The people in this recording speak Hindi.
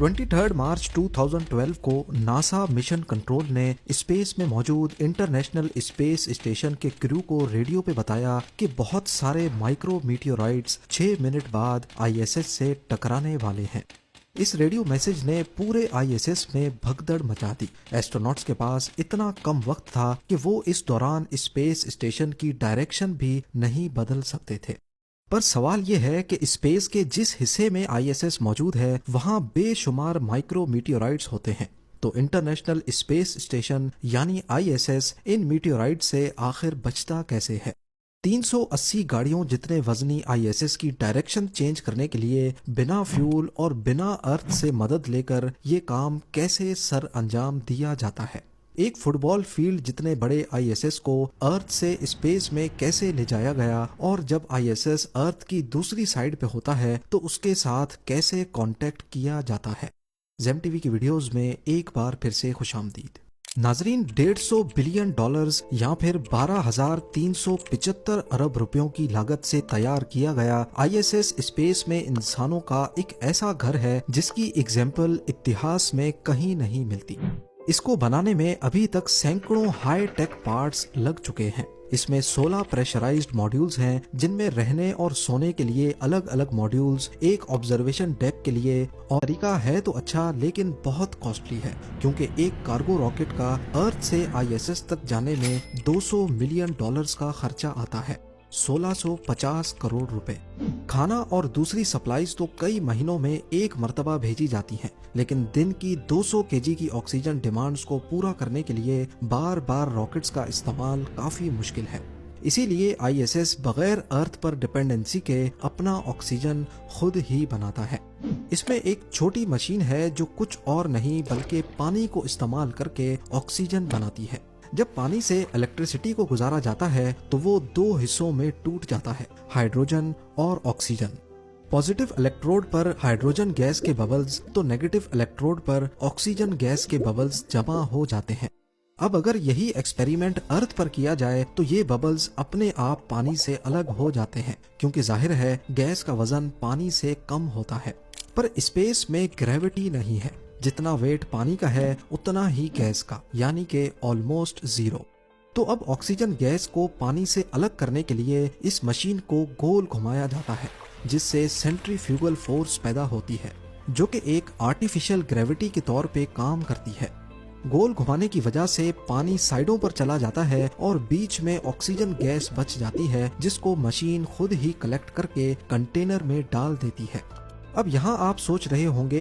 23 मार्च 2012 को नासा मिशन कंट्रोल ने स्पेस में मौजूद इंटरनेशनल स्पेस स्टेशन के क्रू को रेडियो पे बताया कि बहुत सारे माइक्रो मीटियोराइट्स 6 मिनट बाद आईएसएस से टकराने वाले हैं। इस रेडियो मैसेज ने पूरे आईएसएस में भगदड़ मचा दी। एस्ट्रोनॉट्स के पास इतना कम वक्त था कि वो इस दौरान स्पेस स्टेशन की डायरेक्शन भी नहीं बदल सकते थे। पर सवाल यह है कि स्पेस के जिस हिस्से में आईएसएस मौजूद है वहां बेशुमार माइक्रो मीटियोराइट्स होते हैं, तो इंटरनेशनल स्पेस स्टेशन यानी आईएसएस इन मीटियोराइट से आखिर बचता कैसे है। 380 गाड़ियों जितने वजनी आईएसएस की डायरेक्शन चेंज करने के लिए बिना फ्यूल और बिना अर्थ से मदद लेकर ये काम कैसे सर अंजाम दिया जाता है। एक फुटबॉल फील्ड जितने बड़े आईएसएस को अर्थ से स्पेस में कैसे ले जाया गया और जब आईएसएस अर्थ की दूसरी साइड पे होता है तो उसके साथ कैसे कांटेक्ट किया जाता है। जेम टीवी की वीडियोस में एक बार फिर से खुशामदीद। नाजरीन, 150 बिलियन डॉलर्स या फिर 12,375 अरब रुपयों की लागत से तैयार किया गया आईएसएस स्पेस में इंसानों का एक ऐसा घर है जिसकी एग्जाम्पल इतिहास में कहीं नहीं मिलती। इसको बनाने में अभी तक सैकड़ों हाई टेक पार्ट्स लग चुके हैं। इसमें 16 प्रेशराइज्ड मॉड्यूल्स हैं जिनमें रहने और सोने के लिए अलग अलग मॉड्यूल्स, एक ऑब्जर्वेशन डेक के लिए। और तरीका है तो अच्छा लेकिन बहुत कॉस्टली है क्योंकि एक कार्गो रॉकेट का अर्थ से आईएसएस तक जाने में 200 मिलियन डॉलर्स का खर्चा आता है, 1650 करोड़ रुपए। खाना और दूसरी सप्लाईज तो कई महीनों में एक मर्तबा भेजी जाती हैं, लेकिन दिन की 200 केजी की ऑक्सीजन डिमांड्स को पूरा करने के लिए बार बार रॉकेट्स का इस्तेमाल काफी मुश्किल है। इसीलिए आईएसएस बगैर अर्थ पर डिपेंडेंसी के अपना ऑक्सीजन खुद ही बनाता है। इसमें एक छोटी मशीन है जो कुछ और नहीं बल्कि पानी को इस्तेमाल करके ऑक्सीजन बनाती है। जब पानी से इलेक्ट्रिसिटी को गुजारा जाता है तो वो दो हिस्सों में टूट जाता है, हाइड्रोजन और ऑक्सीजन। पॉजिटिव इलेक्ट्रोड पर हाइड्रोजन गैस के बबल्स तो नेगेटिव इलेक्ट्रोड पर ऑक्सीजन गैस के बबल्स जमा हो जाते हैं। अब अगर यही एक्सपेरिमेंट अर्थ पर किया जाए तो ये बबल्स अपने आप पानी से अलग हो जाते हैं क्योंकि जाहिर है गैस का वजन पानी से कम होता है। पर स्पेस में ग्रेविटी नहीं है, जितना वेट पानी का है उतना ही गैस का, यानी कि ऑलमोस्ट जीरो। तो अब ऑक्सीजन गैस को पानी से अलग करने के लिए इस मशीन को गोल घुमाया जाता है जिससे सेंट्रीफ्यूगल फोर्स पैदा होती है जो कि एक आर्टिफिशियल ग्रेविटी के तौर पे काम करती है। गोल घुमाने की वजह से पानी साइडों पर चला जाता है और बीच में ऑक्सीजन गैस बच जाती है जिसको मशीन खुद ही कलेक्ट करके कंटेनर में डाल देती है। अब यहाँ आप सोच रहे होंगे